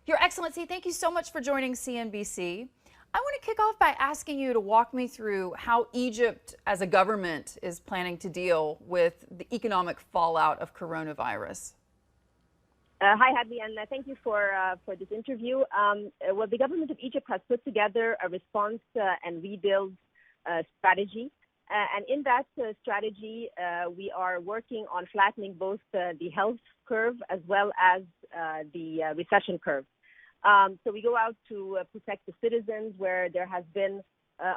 Your Excellency, thank you so much for joining CNBC. I want to kick off by asking you to walk me through how Egypt as a government is planning to deal with the economic fallout of coronavirus. Hi, Hadley, and thank you for this interview. Well, the government of Egypt has put together a response and rebuild strategy. And in that strategy, we are working on flattening both the health curve as well as the recession curve. So we go out to protect the citizens, where there has been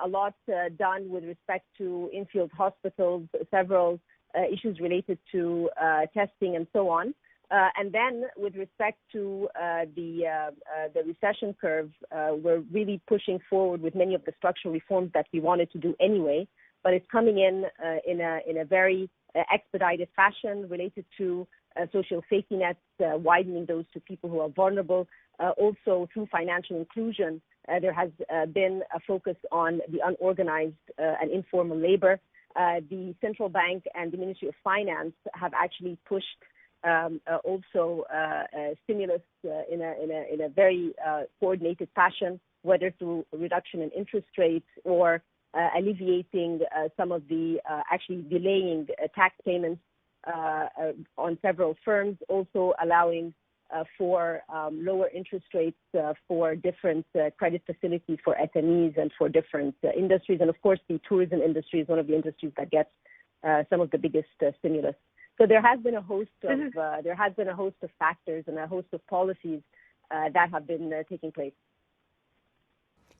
a lot done with respect to infield hospitals, several issues related to testing and so on. And then with respect to the recession curve, we're really pushing forward with many of the structural reforms that we wanted to do anyway, but it's coming in a very expedited fashion related to social safety nets, widening those to people who are vulnerable. Also through financial inclusion, there has been a focus on the unorganized and informal labor. The central bank and the Ministry of Finance have actually pushed also stimulus in a very coordinated fashion, whether through reduction in interest rates or alleviating some of the actually delaying tax payments on several firms, also allowing for lower interest rates for different credit facilities for SMEs and for different industries. And of course, the tourism industry is one of the industries that gets some of the biggest stimulus. So there has been a host of factors and a host of policies that have been taking place.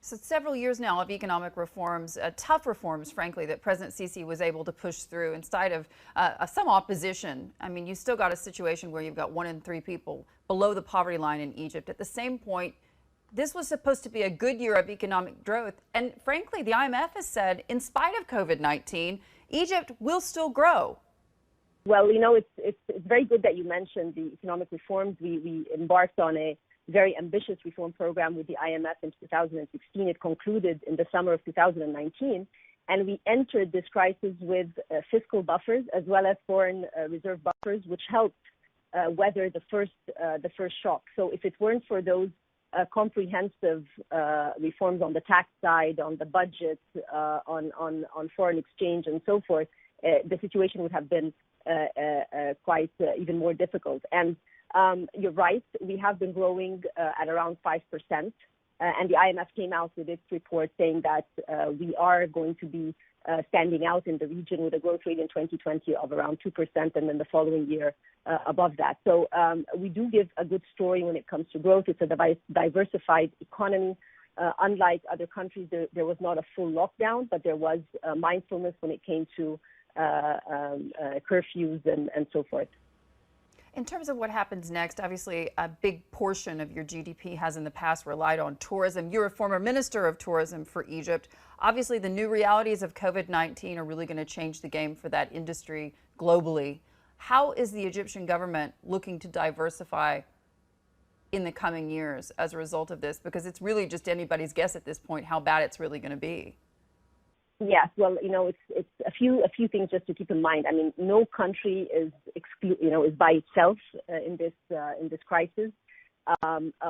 So several years now of economic reforms, tough reforms, frankly, that President Sisi was able to push through in spite of some opposition. I mean, you still got a situation where you've got 1 in 3 people below the poverty line in Egypt. At the same point, this was supposed to be a good year of economic growth. And frankly, the IMF has said, in spite of COVID-19, Egypt will still grow. Well, it's very good that you mentioned the economic reforms. We embarked on a very ambitious reform program with the IMF in 2016. It concluded in the summer of 2019. And we entered this crisis with fiscal buffers as well as foreign reserve buffers, which helped weather the first shock. So if it weren't for those comprehensive reforms on the tax side, on the budget, on foreign exchange and so forth, the situation would have been quite even more difficult. And you're right, we have been growing at around 5%. And the IMF came out with its report saying that we are going to be standing out in the region with a growth rate in 2020 of around 2%, and then the following year above that. So we do give a good story when it comes to growth. It's a diversified economy. Unlike other countries, there was not a full lockdown, but there was mindfulness when it came to curfews and so forth. In terms of what happens next, obviously a big portion of your GDP has in the past relied on tourism. You're a former minister of tourism for Egypt. Obviously, the new realities of COVID-19 are really going to change the game for that industry globally. How is the Egyptian government looking to diversify in the coming years as a result of this? Because it's really just anybody's guess at this point how bad it's really going to be. Yes, well, it's a few things just to keep in mind. I mean, no country is by itself in this crisis.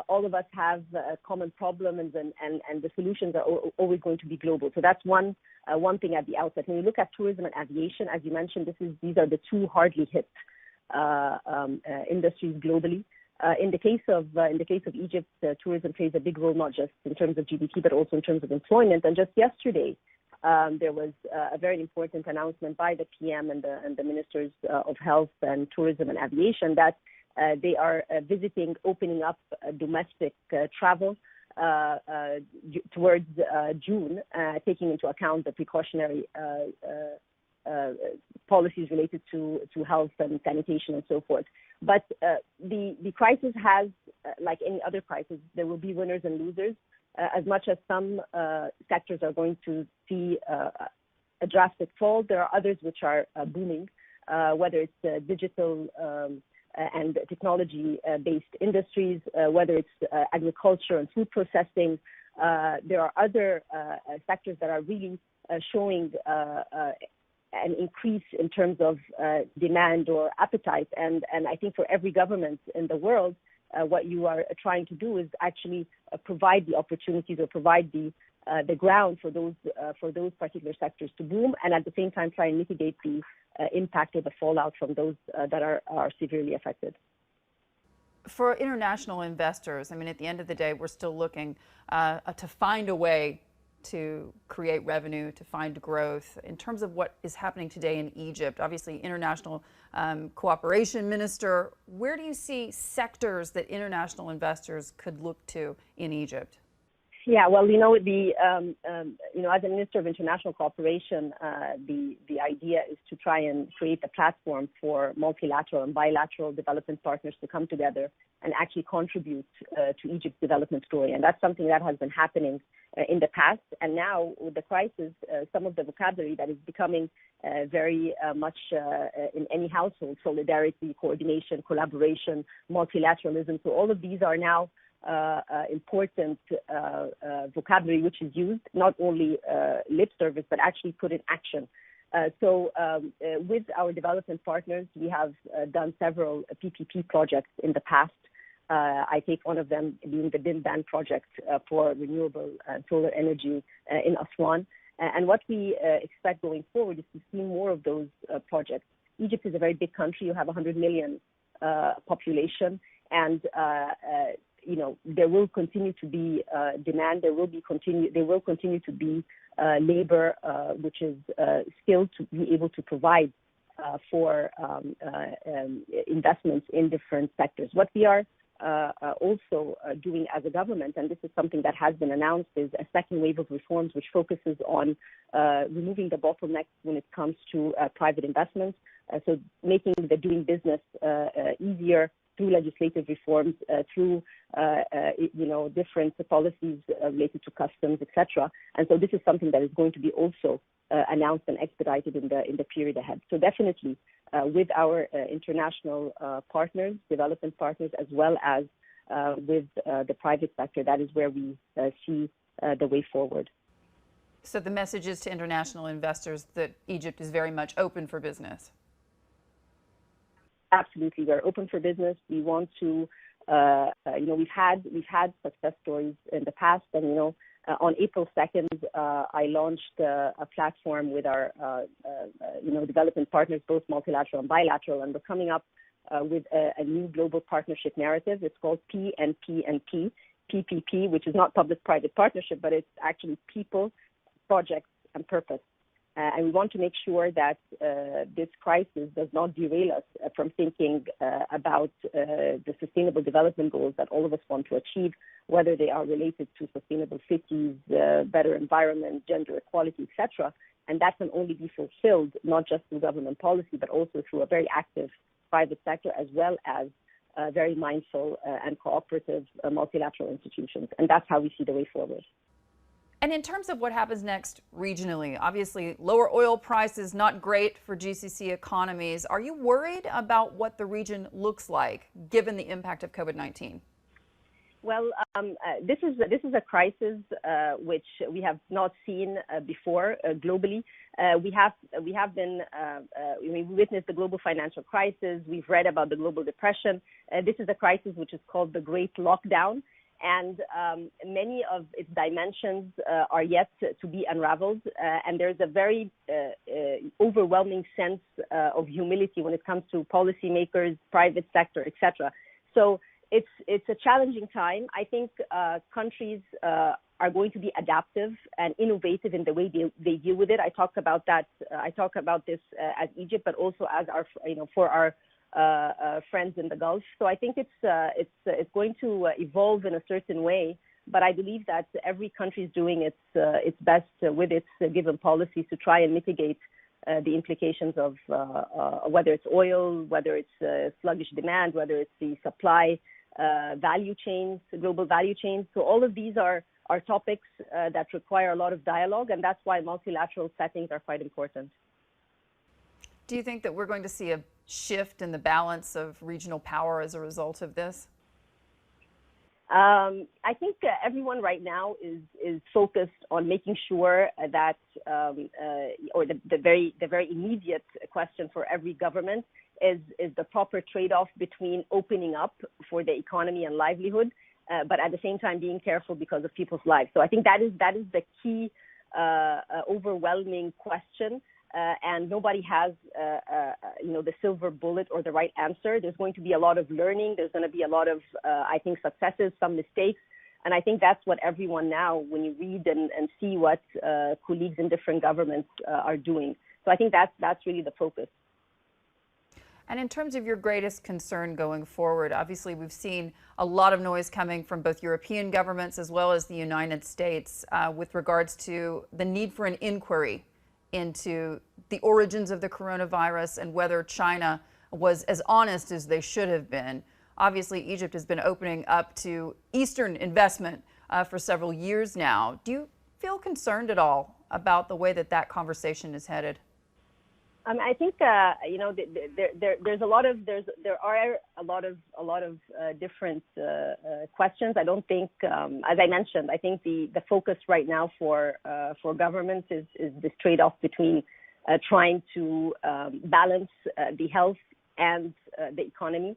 All of us have common problems, and the solutions are always going to be global. So that's one thing at the outset. When you look at tourism and aviation, as you mentioned, these are the two hardly hit industries globally. In the case of Egypt, tourism plays a big role, not just in terms of GDP, but also in terms of employment. And just yesterday, there was a very important announcement by the PM and the Ministers of Health and Tourism and Aviation that they are opening up domestic travel towards June, taking into account the precautionary policies related to health and sanitation and so forth. But the crisis has, like any other crisis, there will be winners and losers. As much as some sectors are going to see a drastic fall, there are others which are booming, whether it's digital and technology-based industries, whether it's agriculture and food processing. There are other sectors that are really showing an increase in terms of demand or appetite. And I think for every government in the world, what you are trying to do is actually provide the opportunities or provide the ground for those particular sectors to boom, and at the same time try and mitigate the impact or the fallout from those that are severely affected. For international investors, I mean, at the end of the day, we're still looking to find a way to create revenue, to find growth. In terms of what is happening today in Egypt, obviously international cooperation minister, where do you see sectors that international investors could look to in Egypt? Yeah, well, as a Minister of International Cooperation, the idea is to try and create a platform for multilateral and bilateral development partners to come together and actually contribute to Egypt's development story. And that's something that has been happening in the past. And now with the crisis, some of the vocabulary that is becoming very much in any household: solidarity, coordination, collaboration, multilateralism. So all of these are now important vocabulary which is used, not only lip service, but actually put in action. So with our development partners, we have done several PPP projects in the past. I take one of them being the Dimban project for renewable solar energy in Aswan. And what we expect going forward is to see more of those projects. Egypt is a very big country. You have 100 million population, and there will continue to be demand. There will continue to be labor, which is skilled to be able to provide for investments in different sectors. What we are also doing as a government, and this is something that has been announced, is a second wave of reforms which focuses on removing the bottlenecks when it comes to private investments, so making the doing business easier through legislative reforms, through different policies related to customs, etc. And so this is something that is going to be also announced and expedited in the period ahead. So definitely with our international partners, development partners, as well as with the private sector, that is where we see the way forward. So the message is to international investors that Egypt is very much open for business. Absolutely, we're open for business. We want to, we've had success stories in the past, and on April 2nd, I launched a platform with our, development partners, both multilateral and bilateral, and we're coming up with a new global partnership narrative. It's called PNP, PPP, which is not public-private partnership, but it's actually people, projects, and purpose. And we want to make sure that this crisis does not derail us from thinking about the sustainable development goals that all of us want to achieve, whether they are related to sustainable cities, better environment, gender equality, etc. And that can only be fulfilled not just through government policy, but also through a very active private sector, as well as very mindful and cooperative multilateral institutions. And that's how we see the way forward. And in terms of what happens next regionally, obviously lower oil prices, not great for GCC economies. Are you worried about what the region looks like given the impact of COVID-19? Well, this is a crisis which we have not seen before globally. We witnessed the global financial crisis. We've read about the global depression. This is a crisis which is called the Great Lockdown. And many of its dimensions are yet to be unraveled. And there's a very overwhelming sense of humility when it comes to policymakers, private sector, etc. So it's a challenging time. I think countries are going to be adaptive and innovative in the way they deal with it. I talk about that. I talk about this as Egypt, but also as our, for our friends in the Gulf. So I think it's going to evolve in a certain way, but I believe that every country is doing its best with its given policies to try and mitigate the implications of whether it's oil, whether it's sluggish demand, whether it's the supply value chains, global value chains. So all of these are topics that require a lot of dialogue, and that's why multilateral settings are quite important. Do you think that we're going to see a shift in the balance of regional power as a result of this? I think everyone right now is focused on making sure that, or the very immediate question for every government is the proper trade-off between opening up for the economy and livelihood, but at the same time being careful because of people's lives. So I think that is the key overwhelming question, and nobody has the silver bullet or the right answer. There's going to be a lot of learning. There's going to be a lot of I think successes, some mistakes, and I think that's what everyone now, when you read and see what colleagues in different governments are doing. So I think that's really the focus. And in terms of your greatest concern going forward, obviously we've seen a lot of noise coming from both European governments as well as the United States with regards to the need for an inquiry into the origins of the coronavirus and whether China was as honest as they should have been. Obviously, Egypt has been opening up to Eastern investment for several years now. Do you feel concerned at all about the way that conversation is headed? I think there are a lot of different questions. I don't think, as I mentioned, I think the focus right now for governments is this trade-off between trying to balance the health and the economy,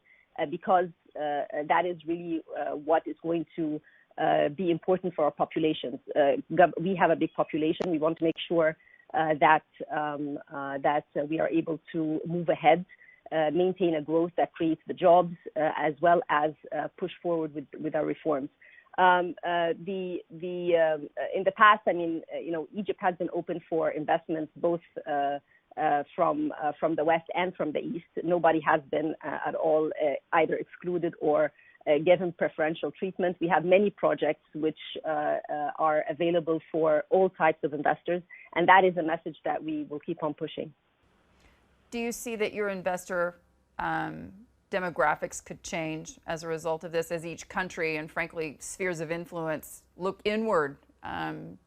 because that is really what is going to be important for our populations. We have a big population. We want to make sure that we are able to move ahead, maintain a growth that creates the jobs, as well as push forward with our reforms. In the past, Egypt has been open for investments both from the West and from the East. Nobody has been at all either excluded or given preferential treatment. We have many projects which are available for all types of investors, and that is a message that we will keep on pushing. Do you see that your investor demographics could change as a result of this, as each country and frankly spheres of influence look inward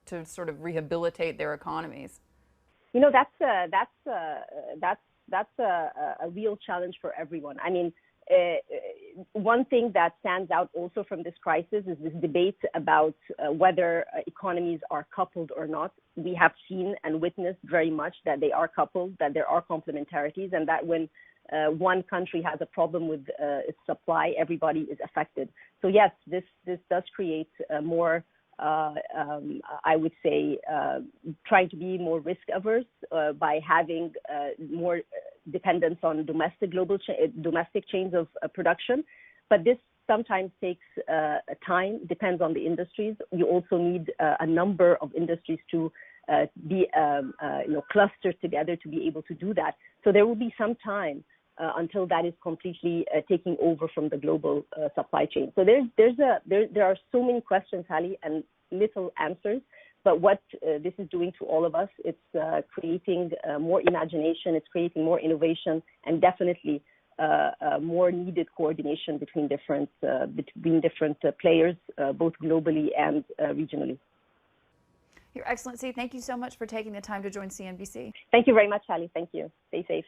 to sort of rehabilitate their economies? That's a real challenge for everyone. I mean, one thing that stands out also from this crisis is this debate about whether economies are coupled or not. We have seen and witnessed very much that they are coupled, that there are complementarities, and that when one country has a problem with its supply, everybody is affected. So yes, this does create more, I would say, trying to be more risk averse by having more dependence on domestic chains of production. But this sometimes takes time, depends on the industries. You also need a number of industries to be clustered together to be able to do that. So there will be some time until that is completely taking over from the global supply chain. So there are so many questions, Hadley, and little answers. But what this is doing to all of us, it's creating more imagination, it's creating more innovation, and definitely more needed coordination between different players, both globally and regionally. Your Excellency, thank you so much for taking the time to join CNBC. Thank you very much, Hadley. Thank you. Stay safe.